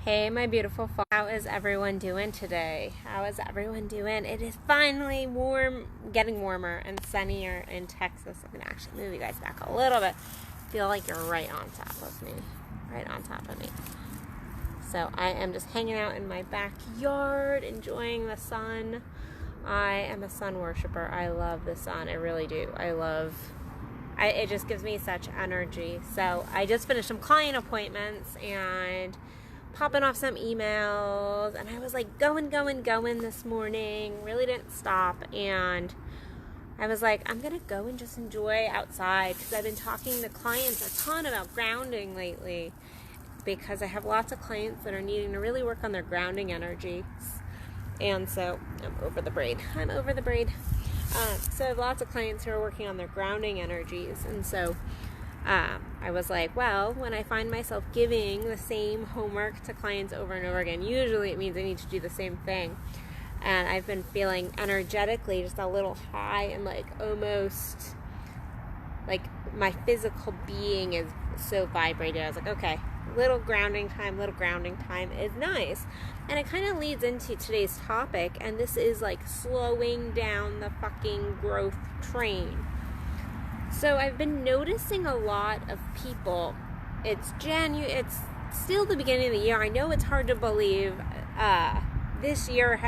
Hey, my beautiful fall. How is everyone doing today? How is everyone doing? It is finally warm, getting warmer and sunnier in Texas. I'm going to actually move you guys back a little bit. Feel like you're right on top of me. Right on top of me. So I am just hanging out in my backyard, enjoying the sun. I am a sun worshiper. I love the sun. I really do. It just gives me such energy. So I just finished some client appointments and popping off some emails, and I was like going this morning, really didn't stop, and I was like, I'm gonna go and just enjoy outside, because I've been talking to clients a ton about grounding lately, because I have lots of clients that are needing to really work on their grounding energies. And so I'm over the braid. So I have lots of clients who are working on their grounding energies, and so I was like, well, when I find myself giving the same homework to clients over and over again, usually it means I need to do the same thing. And I've been feeling energetically just a little high and like almost like my physical being is so vibrated. I was like, okay, little grounding time is nice. And it kind of leads into today's topic, and this is like slowing down the fucking growth train. So I've been noticing a lot of people. It's still the beginning of the year. I know it's hard to believe. This year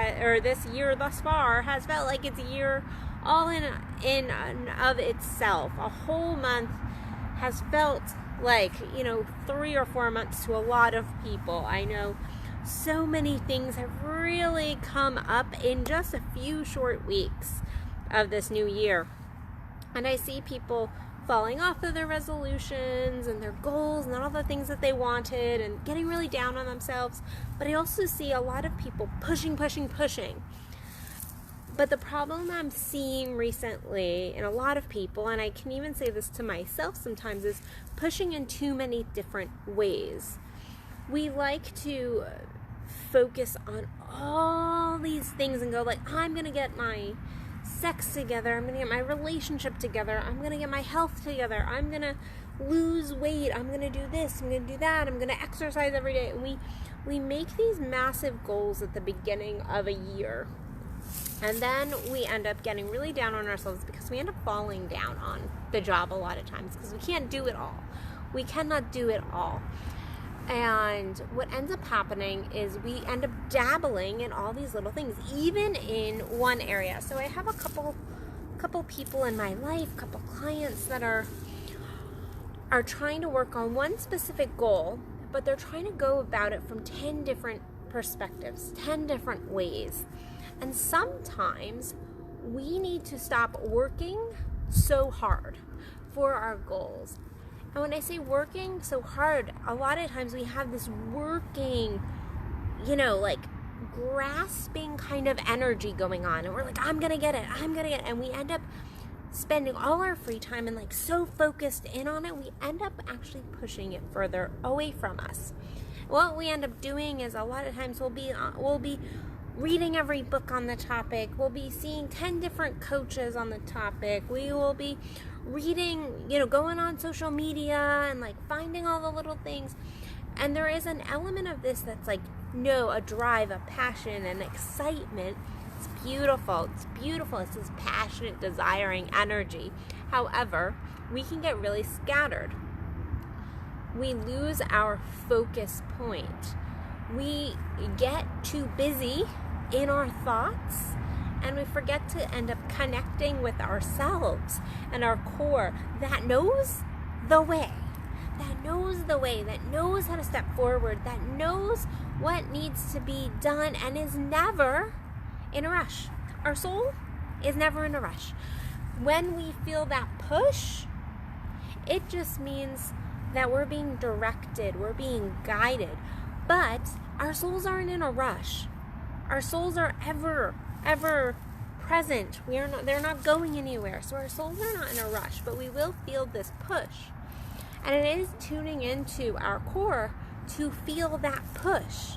thus far has felt like it's a year all in of itself. A whole month has felt like 3 or 4 months to a lot of people. I know so many things have really come up in just a few short weeks of this new year. And I see people falling off of their resolutions and their goals and all the things that they wanted and getting really down on themselves. But I also see a lot of people pushing. But the problem I'm seeing recently in a lot of people, and I can even say this to myself sometimes, is pushing in too many different ways. We like to focus on all these things and go like, I'm going to get my sex together, I'm going to get my relationship together, I'm going to get my health together, I'm going to lose weight, I'm going to do this, I'm going to do that, I'm going to exercise every day. And we make these massive goals at the beginning of a year, and then we end up getting really down on ourselves because we end up falling down on the job a lot of times because we can't do it all. We cannot do it all. And what ends up happening is we end up dabbling in all these little things, even in one area. So I have a couple people in my life, couple clients that are trying to work on one specific goal, but they're trying to go about it from 10 different perspectives, 10 different ways. And sometimes we need to stop working so hard for our goals. And when I say working so hard, a lot of times we have this working, like grasping kind of energy going on. And we're like, I'm going to get it. And we end up spending all our free time and like so focused in on it, we end up actually pushing it further away from us. What we end up doing is a lot of times we'll be reading every book on the topic. We'll be seeing 10 different coaches on the topic. We will be reading, going on social media and like finding all the little things. And there is an element of this that's like, a drive, a passion, an excitement. It's beautiful. It's this passionate, desiring energy. However, we can get really scattered. We lose our focus point. We get too busy in our thoughts, and we forget to end up connecting with ourselves and our core that knows the way, that knows how to step forward, that knows what needs to be done, and is never in a rush. Our soul is never in a rush. When we feel that push, it just means that we're being directed, we're being guided. But our souls aren't in a rush. Our souls are ever present. They're not going anywhere. So our souls are not in a rush, but we will feel this push. And it is tuning into our core to feel that push.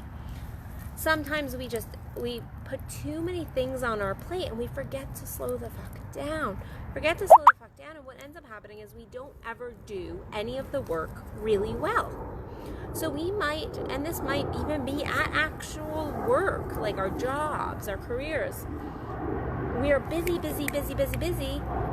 Sometimes we put too many things on our plate and we forget to slow the fuck down. And what ends up happening is we don't ever do any of the work really well. So we might, and this might even be at actual work, like our jobs, our careers. We are busy,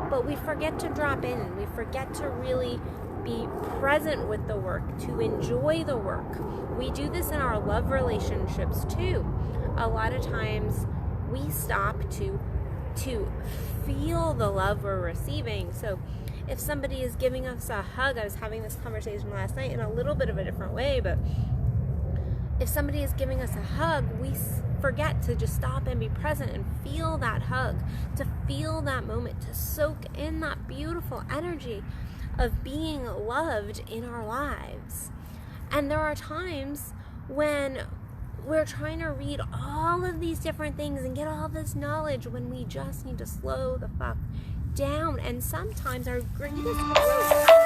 but we forget to drop in. We forget to really be present with the work, to enjoy the work. We do this in our love relationships too. A lot of times we stop to feel the love we're receiving. So if somebody is giving us a hug, I was having this conversation last night in a little bit of a different way, but if somebody is giving us a hug, we forget to just stop and be present and feel that hug, to feel that moment, to soak in that beautiful energy of being loved in our lives. And there are times when we're trying to read all of these different things and get all this knowledge when we just need to slow the fuck down. And sometimes our greatest growth, I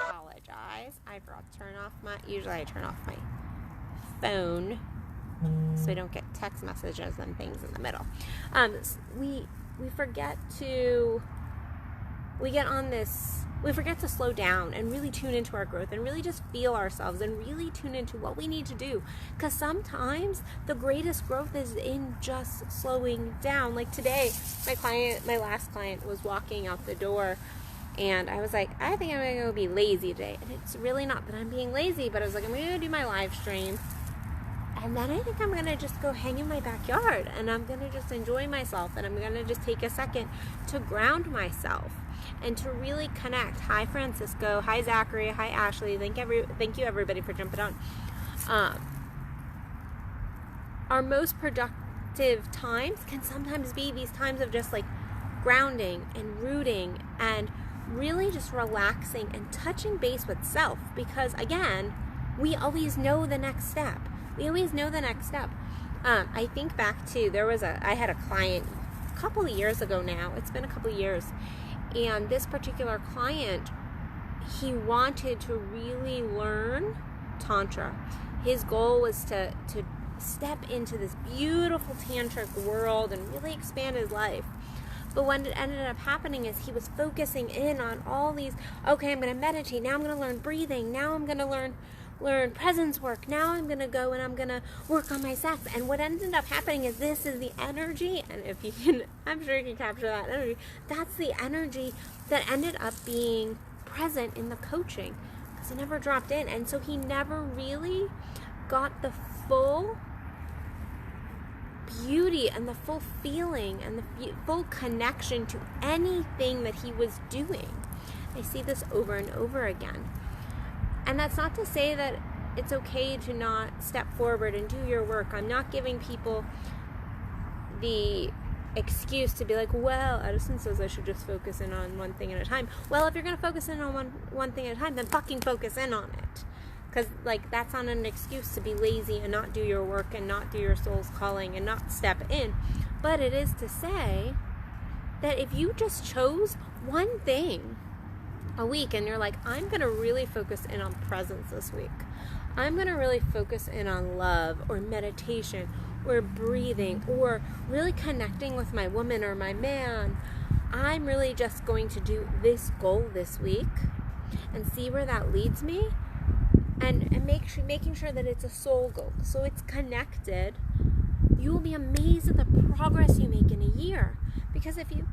apologize, I forgot to turn off usually I turn off my phone so I don't get text messages and things in the middle. We forget to slow down and really tune into our growth and really just feel ourselves and really tune into what we need to do. Because sometimes the greatest growth is in just slowing down. Like today, my last client was walking out the door and I was like, I think I'm going to go be lazy today. And it's really not that I'm being lazy, but I was like, I'm going to do my live stream. And then I think I'm going to just go hang in my backyard and I'm going to just enjoy myself and I'm going to just take a second to ground myself and to really connect. Hi, Francisco. Hi, Zachary. Hi, Ashley. Thank you, everybody, for jumping on. Our most productive times can sometimes be these times of just like grounding and rooting and really just relaxing and touching base with self. Because, again, we always know the next step. I think back to, I had a client a couple of years ago now. It's been a couple of years. And this particular client, he wanted to really learn Tantra. His goal was to step into this beautiful tantric world and really expand his life. But what ended up happening is he was focusing in on all these, okay, I'm going to meditate. Now I'm going to learn breathing. Now I'm going to learn presence work. Now I'm going to go and I'm going to work on my sex. And what ended up happening is this is the energy, and if you can, I'm sure you can capture that energy. That's the energy that ended up being present in the coaching because it never dropped in. And so he never really got the full beauty and the full feeling and the full connection to anything that he was doing. I see this over and over again. And that's not to say that it's okay to not step forward and do your work. I'm not giving people the excuse to be like, well, Addison says I should just focus in on one thing at a time. Well, if you're going to focus in on one thing at a time, then fucking focus in on it. Because, like, that's not an excuse to be lazy and not do your work and not do your soul's calling and not step in. But it is to say that if you just chose one thing a week and you're like, I'm going to really focus in on presence this week. I'm going to really focus in on love or meditation or breathing or really connecting with my woman or my man. I'm really just going to do this goal this week and see where that leads me. And making sure that it's a soul goal, so it's connected. You will be amazed at the progress you make in a year. Because if you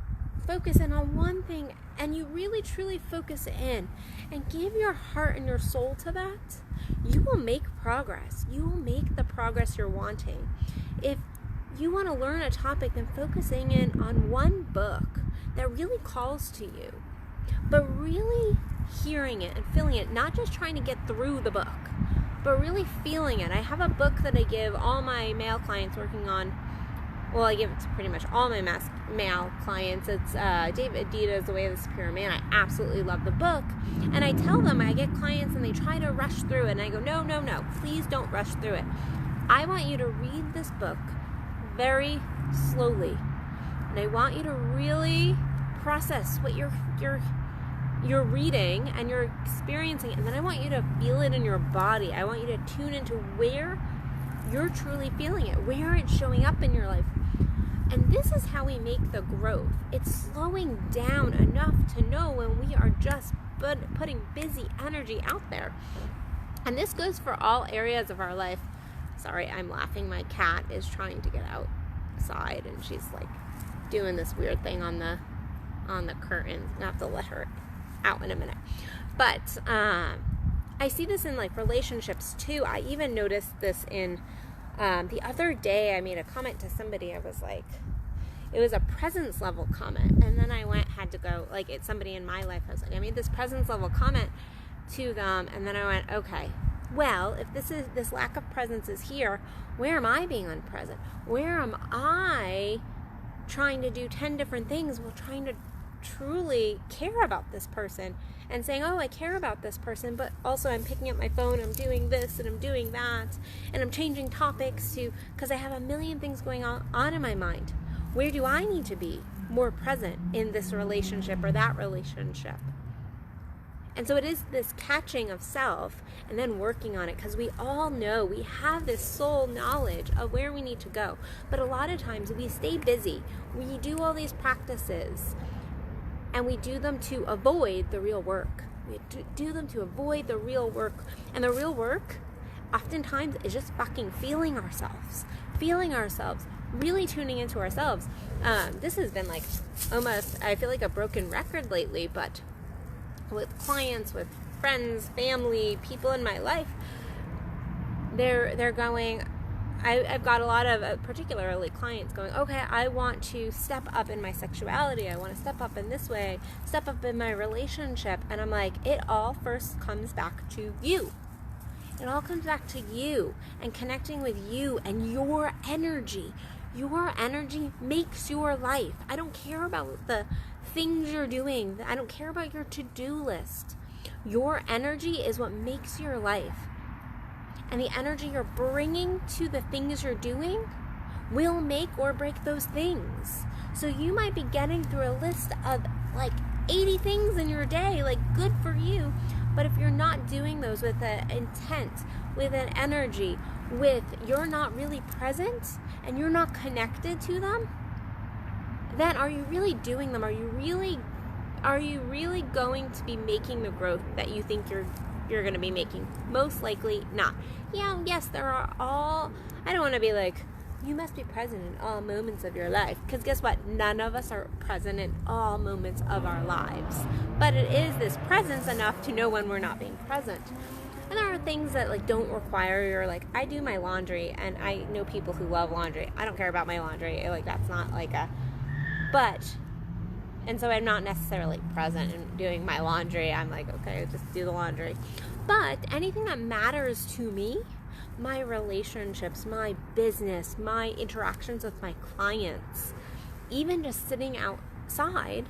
focus in on one thing and you really truly focus in and give your heart and your soul to that, you will make progress. You will make the progress you're wanting. If you want to learn a topic, then focusing in on one book that really calls to you, but really hearing it and feeling it, not just trying to get through the book, but really feeling it. I have a book that I give all my male clients working on. Well, I give it to pretty much all my male clients. It's David Dita's The Way of the Superior Man. I absolutely love the book. And I tell them, I get clients and they try to rush through it. And I go, no, please don't rush through it. I want you to read this book very slowly. And I want you to really process what you're reading and you're experiencing it. And then I want you to feel it in your body. I want you to tune into where you're truly feeling it, where it's showing up in your life. And this is how we make the growth. It's slowing down enough to know when we are just putting busy energy out there. And this goes for all areas of our life. Sorry, I'm laughing. My cat is trying to get outside, and she's like doing this weird thing on the curtain. I have to let her out in a minute. But I see this in like relationships too. I even noticed this in the other day. I made a comment to somebody. I was like, it was a presence level comment, and then I had to go, like, it's somebody in my life. I was like, I made this presence level comment to them, and then I went, okay, well, if this lack of presence is here, where am I being unpresent? Where am I trying to do 10 different things while trying to truly care about this person and saying, oh, I care about this person, but also I'm picking up my phone, I'm doing this and I'm doing that, and I'm changing topics because I have a million things going on in my mind. Where do I need to be more present in this relationship or that relationship? And so it is this catching of self and then working on it, because we all know, we have this soul knowledge of where we need to go. But a lot of times we stay busy. We do all these practices and we do them to avoid the real work. We do them to avoid the real work. And the real work oftentimes is just fucking feeling ourselves, really tuning into ourselves. This has been like almost, I feel like a broken record lately, but with clients, with friends, family, people in my life, they're going, I've got a lot of particularly clients going, okay, I want to step up in my sexuality, I want to step up in this way, step up in my relationship. And I'm like, it all first comes back to you. It all comes back to you and connecting with you and your energy. Your energy makes your life. I don't care about the things you're doing. I don't care about your to-do list. Your energy is what makes your life. And the energy you're bringing to the things you're doing will make or break those things. So you might be getting through a list of like 80 things in your day, like good for you. But if you're not doing those with an intent, with an energy, you're not really present and you're not connected to them, then are you really doing them? Are you really going to be making the growth that you think you're going to be making? Most likely not. Yeah, yes, there are I don't want to be like, you must be present in all moments of your life, because guess what? None of us are present in all moments of our lives. But it is this presence enough to know when we're not being present. And there are things that like don't require your, like, I do my laundry, and I know people who love laundry. I don't care about my laundry. Like, that's not like and so I'm not necessarily present in doing my laundry. I'm like, okay, just do the laundry. But anything that matters to me, my relationships, my business, my interactions with my clients, even just sitting outside,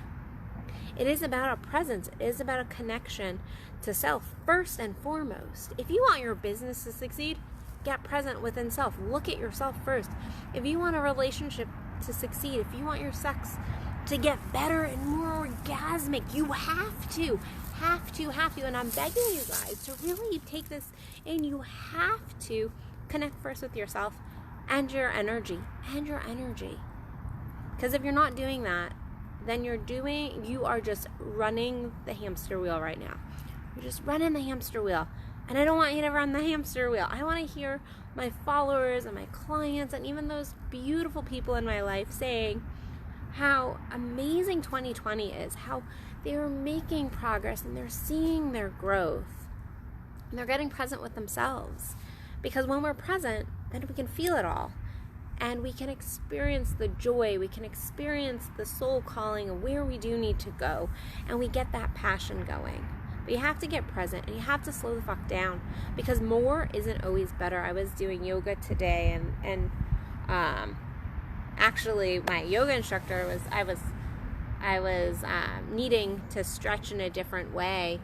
it is about a presence. It is about a connection to self first and foremost. If you want your business to succeed, get present within self. Look at yourself first. If you want a relationship to succeed, if you want your sex to get better and more orgasmic, you have to. And I'm begging you guys to really take this in. You have to connect first with yourself and your energy. Because if you're not doing that, then you are just running the hamster wheel right now. You're just running the hamster wheel. And I don't want you to run the hamster wheel. I want to hear my followers and my clients and even those beautiful people in my life saying how amazing 2020 is, how they're making progress and they're seeing their growth. And they're getting present with themselves. Because when we're present, then we can feel it all. And we can experience the joy, we can experience the soul calling of where we do need to go, and we get that passion going. But you have to get present, and you have to slow the fuck down, because more isn't always better. I was doing yoga today, and actually my yoga instructor I was needing to stretch in a different way,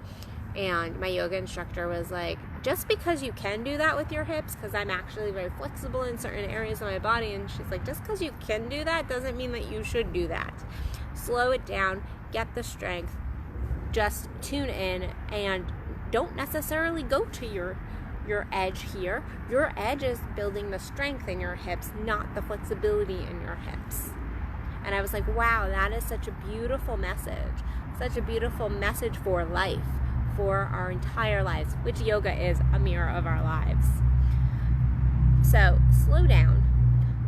and my yoga instructor was like, just because you can do that with your hips, because I'm actually very flexible in certain areas of my body, and she's like, just because you can do that doesn't mean that you should do that. Slow it down, get the strength, just tune in, and don't necessarily go to your edge here. Your edge is building the strength in your hips, not the flexibility in your hips. And I was like, wow, that is such a beautiful message. Such a beautiful message for life, for our entire lives, which yoga is a mirror of our lives. So slow down.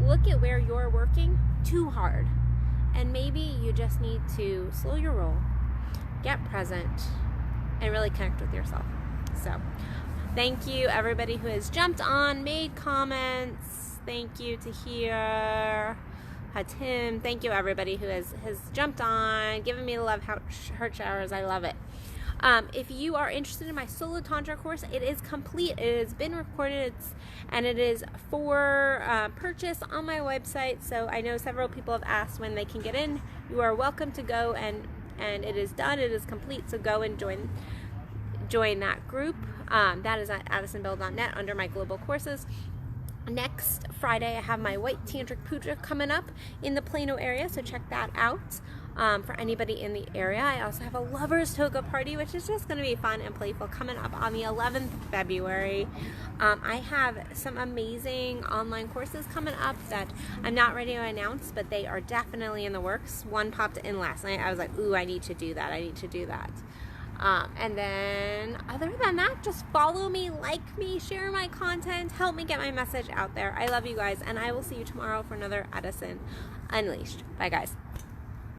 Look at where you're working too hard. And maybe you just need to slow your roll, get present, and really connect with yourself. So thank you everybody who has jumped on, made comments. Thank you to here. Tim, thank you everybody who has jumped on, given me the love heart showers. I love it. If you are interested in my solo tantra course, it is complete. It has been recorded, and it is for purchase on my website. So I know several people have asked when they can get in. You are welcome to go, and it is done. It is complete. So go and join that group. That is at addisonbell.net under my global courses. Next Friday, I have my White Tantric Puja coming up in the Plano area, so check that out for anybody in the area. I also have a Lovers Toga party, which is just going to be fun and playful, coming up on the 11th of February. I have some amazing online courses coming up that I'm not ready to announce, but they are definitely in the works. One popped in last night. I was like, ooh, I need to do that. And then other than that, just follow me, like me, share my content, help me get my message out there. I love you guys, and I will see you tomorrow for another Addison Unleashed. Bye guys.